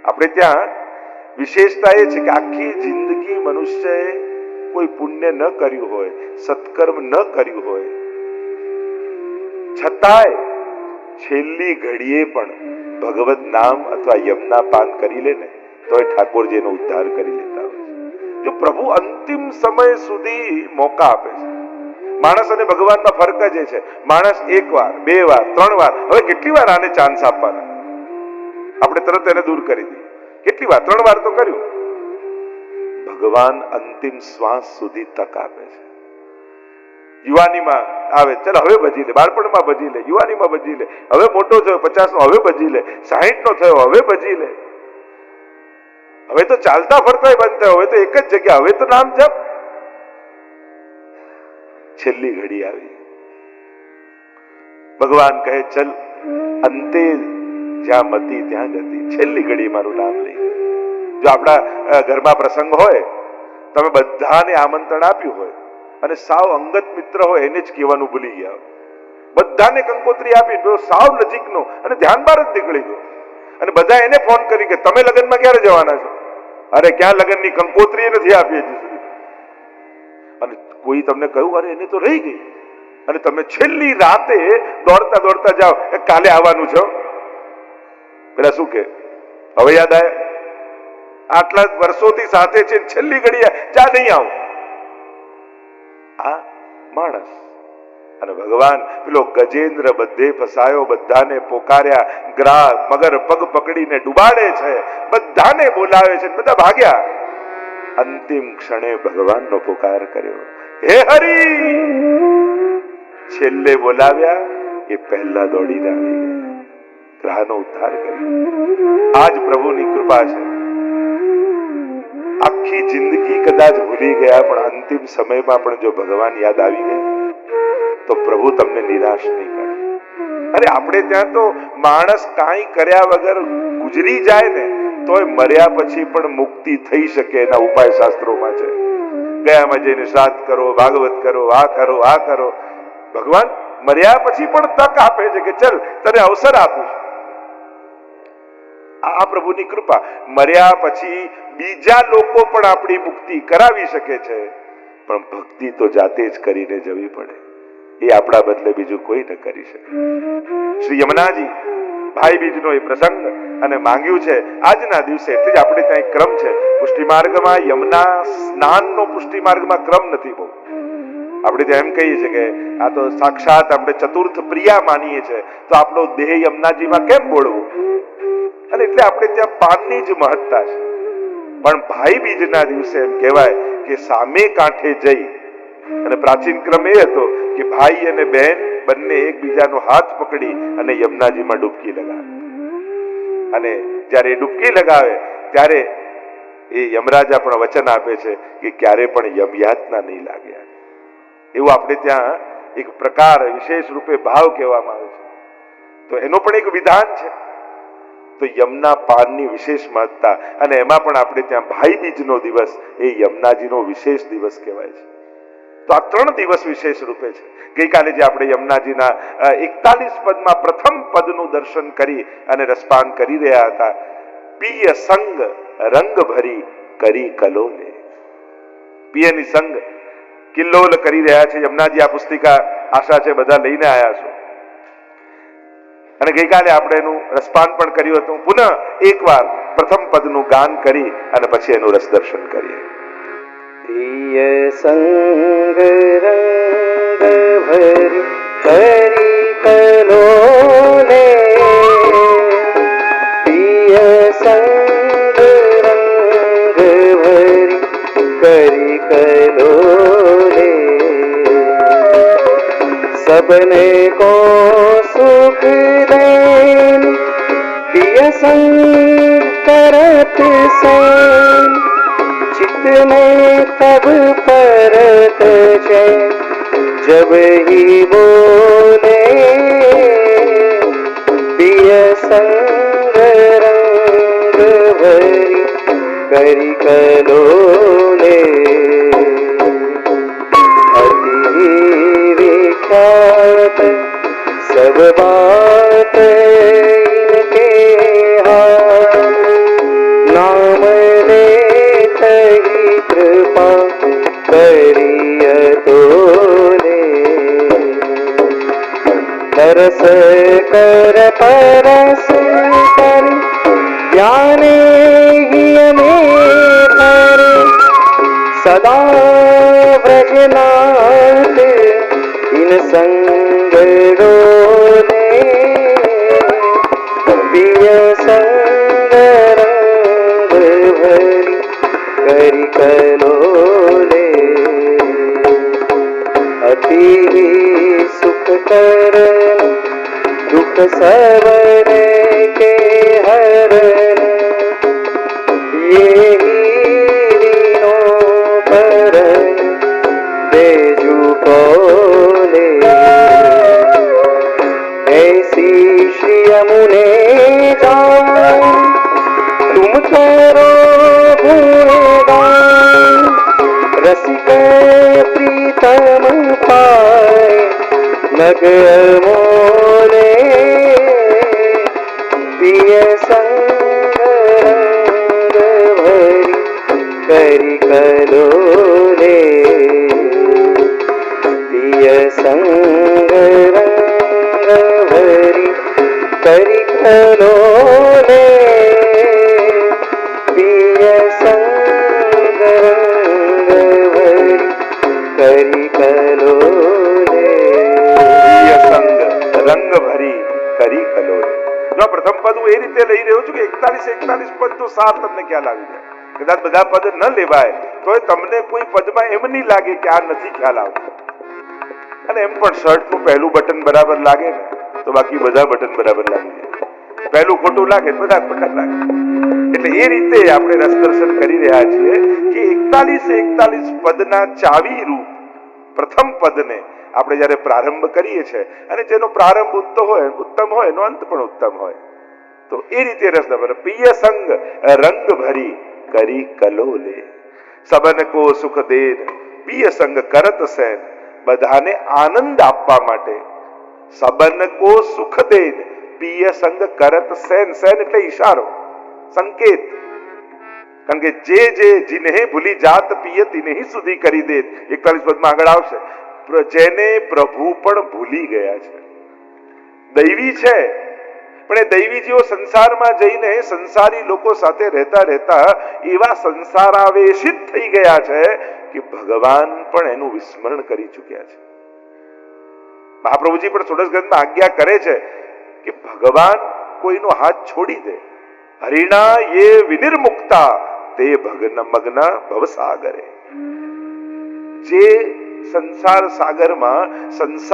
આપણે ત્યાં વિશેષતા એ છે કે આખી જિંદગી મનુષ્યએ કોઈ પુણ્ય ન કર્યું હોય, સત્કર્મ ન કર્યું હોય, છતાંય છેલ્લી ઘડીએ પણ ભગવત નામ અથવા યમના પાન કરી લે ને તો એ ઠાકોરજીનો ઉદ્ધાર કરી લેતા હોય છે. જો પ્રભુ અંતિમ સમય સુધી મોકા આપે છે. માણસ અને ભગવાનમાં ફરક જ છે. માણસ એક વાર, બે વાર, ત્રણ વાર, હવે કેટલી વાર આને ચાન્સ આપવાના? આપણે તરત એને દૂર કરી દઈએ. કેટલી વાર? 3 વાર તો કર્યું. ભગવાન અંતિમ શ્વાસ સુધી તક આપે છે. યુવાનીમાં આવે, ચાલ હવે ભજી લે, બાળપણમાં ભજી લે, યુવાનીમાં ભજી લે, હવે મોટો થયો 50 નો હવે ભજી લે, 60 નો થયો હવે ભજી લે, હવે તો ચાલતા ફરતા બંધ થયો, હવે તો એક જ જગ્યા, હવે તો નામ જપ. છેલ્લી ઘડી આવી, ભગવાન કહે ચલ અંતે જ્યાં મતી ત્યાં ગતિ. છેલ્લી ઘડી મારું નામ લઈ. જો આપણા ઘરમાં પ્રસંગ હોય, તમે બધાને આમંત્રણ આપ્યું હોય અને સાવ અંગત મિત્ર હોય એને જ કહેવાનું ભૂલી ગયા, બધાને કંકોત્રી આપી, સાવ નજીકનો અને ધ્યાન બહાર જ નીકળી ગયો, અને બધા એને ફોન કરી કે તમે લગ્નમાં ક્યારે જવાના છો? અરે ક્યાં લગ્નની કંકોત્રી નથી આપી હજી સુધી. અને કોઈ તમને કહ્યું અરે એને તો રહી ગઈ, અને તમે છેલ્લી રાતે દોડતા દોડતા જાઓ કાલે આવવાનું છો. પેલા શું કે હવે યાદ આવે? આટલા વર્ષોથી સાથે છે, છેલ્લી ઘડી ચા નહીં આવું. આ માણસ. અને ભગવાન પેલો ગજેન્દ્ર બધે ફસાયો, બધાને પોકાર્યા, ગ્રાહ મગર પગ પકડીને ડુબાડે છે, બધાને બોલાવે છે, બધા ભાગ્યા. અંતિમ ક્ષણે ભગવાનનો પોકાર કર્યો, હે હરી. છેલ્લે બોલાવ્યા એ પહેલા દોડીને આવી ગયા, ગ્રહનો ઉદ્ધાર કર્યો. આજ પ્રભુની કૃપા છે. આખી જિંદગી કદાચ ભૂલી ગયા, પણ અંતિમ સમયમાં પણ જો ભગવાન યાદ આવી ગયા તો પ્રભુ તમને નિરાશ નહીં કરે. અરે આપણે ત્યાં તો માણસ કાંઈ કર્યા વગર ગુજરી જાય ને તોય મર્યા પછી પણ મુક્તિ થઈ શકે એના ઉપાય શાસ્ત્રોમાં છે. ગયામાં જઈને શ્રાદ્ધ કરો, ભાગવત કરો, આ કરો, આ કરો. ભગવાન મર્યા પછી પણ તક આપે છે કે ચલ તને અવસર આપું. આ પ્રભુની કૃપા. મર્યા પછી બીજા લોકો પણ આપણી મુક્તિ કરાવી શકે છે, પણ ભક્તિ તો જાતે જ કરીને જવી પડે. એ આપણા બદલે બીજું કોઈ ન કરી શકે. શ્રી યમુનાજી ભાઈ બીજનો એ પ્રસંગ અને માંગ્યું છે આજના દિવસે. એટલે જ આપણે ત્યાં એક ક્રમ છે પુષ્ટિ માર્ગમાં. યમુના સ્નાનનો પુષ્ટિ માર્ગમાં ક્રમ નથી બહુ. આપણે ત્યાં એમ કહીએ છીએ કે આ તો સાક્ષાત આપણે ચતુર્થ પ્રિયા માનીએ છીએ, તો આપણો દેહ યમુનાજીમાં કેમ બોળવું? અને એટલે આપણે ત્યાં પાનની જ મહત્તા છે. પણ ભાઈ બીજના દિવસે એમ કહેવાય કે સામે કાંઠે જઈ, અને પ્રાચીન ક્રમ એ હતો કે ભાઈ અને બહેન બંને એકબીજાનો હાથ પકડી અને યમુનાજીમાં ડૂબકી લગાવે. અને જ્યારે એ ડૂબકી લગાવે ત્યારે એ યમરાજા પણ વચન આપે છે કે ક્યારે પણ યમયાતના નહીં લાગે. એવું આપણે ત્યાં એક પ્રકાર વિશેષ રૂપે ભાવ કહેવામાં આવે છે. તો એનો પણ એક વિધાન છે. તો યમુના પાનની વિશેષ મહત્તા, અને એમાં પણ આપણે ત્યાં ભાઈ બીજનો દિવસ એ યમુનાજીનો વિશેષ દિવસ કહેવાય છે. તો આ 3 દિવસ વિશેષ રૂપે છે. ગઈકાલે જે આપણે યમુનાજીના 41 પદમાં પ્રથમ પદનું દર્શન કરી અને રસપાન કરી રહ્યા હતા. પિય સંગ રંગ ભરી કરી કલોલે. પિયની સંગ કિલ્લોલ કરી રહ્યા છે યમુનાજી. આ પુસ્તિકા આશા છે બધા લઈને આવ્યા છો. અને ગઈકાલે આપણે એનું રસપાન પણ કર્યું હતું. પુનઃ એકવાર પ્રથમ પદનું ગાન કરી અને પછી એનું રસ દર્શન કરીએ. પ્રિય સંગ રંગ ભરી કરી કલોલે. પ્રિય સંગ રંગ ભરી કરી કલોલે. सबने को सुख देन प्रिय संग करत सेन. चित में तब परत है जब ही बोले. प्रिय संग रंग भरी करी कलोले. सब बात इनके हाथ કૃપા કરીય તો રે નરસ કર પરસ કર જ્ઞાને હિયમે ધરે સદા વ્રજનાથ ઇન સંગ ડોલે પ્રિય સંગ રંગ ભરી કરી કલોલે અતિ સુખ કર दुख सबने के हरण ये हीनो परन बेजू बोले ऐसी श्री यमुने जान तुम करो गुणगान रसिक प्रीतम पाए नग मोले प्रिय संग रंग भरी करी कलोले प्रिय संग रंग भरी करी कलोले प्रिय संग रंग भरी करी कलोले પ્રિય સંગ રંગ ભરી કરી કલોલ. જો પ્રથમ પદ હું એ રીતે લઈ રહ્યો છું કે 41 પદ તો સાર તમને ખ્યાલ આવી જાય. કદાચ બધા પદ ન લેવાય તો તમને કોઈ પદમાં એમ નહીં લાગે કે આ નથી ખ્યાલ આવતો. અને એમ પણ શર્ટ નું પહેલું બટન બરાબર લાગે ને તો બાકી બધા બટન બરાબર લાગી જાય. પહેલું ખોટું લાગે બધા ખોટા લાગે. એટલે એ રીતે આપણે રસ દર્શન કરી રહ્યા છીએ કે 41 પદના ચાવી રૂપ પ્રથમ પદને આપણે જ્યારે પ્રારંભ કરીએ છીએ અને જેનો પ્રારંભ ઉત્તમ હોય એનો અંત પણ ઉત્તમ હોય તો એ રીતે રસ દર્શન. પ્રિય સંગ રંગ ભરી કરી કલોલે સબન કો સુખ દેન પ્રિય સંગ કરત સેન બધાને આનંદ આપવા માટે સબન કો સુખ દેન પ્રિય સંગ કરત સેન સેન એટલે ઈશારો સંકેત. કારણ કે જે જીને ભૂલી જાત પિય તિને સુધી કરી દે 41 પદમાં આગળ આવશે. જેને પ્રભુ પણ ભૂલી ગયા છે દૈવી છે પણ એ દૈવી જેવો સંસારમાં જઈને સંસારી લોકો સાથે રહેતા રહેતા એવા સંસારાવેશિત થઈ ગયા છે કે ભગવાન પણ એનું વિસ્મરણ કરી ચૂક્યા છે. મહાપ્રભુજી પણ ષોડશ ગ્રંથમાં આજ્ઞા કરે છે કે ભગવાન કોઈનો હાથ છોડી દે હરિણા યે વિનિર્મુક્તા તે મગ્ન ભવસાગરે. જે સંસાર સાગરમાં સંસાર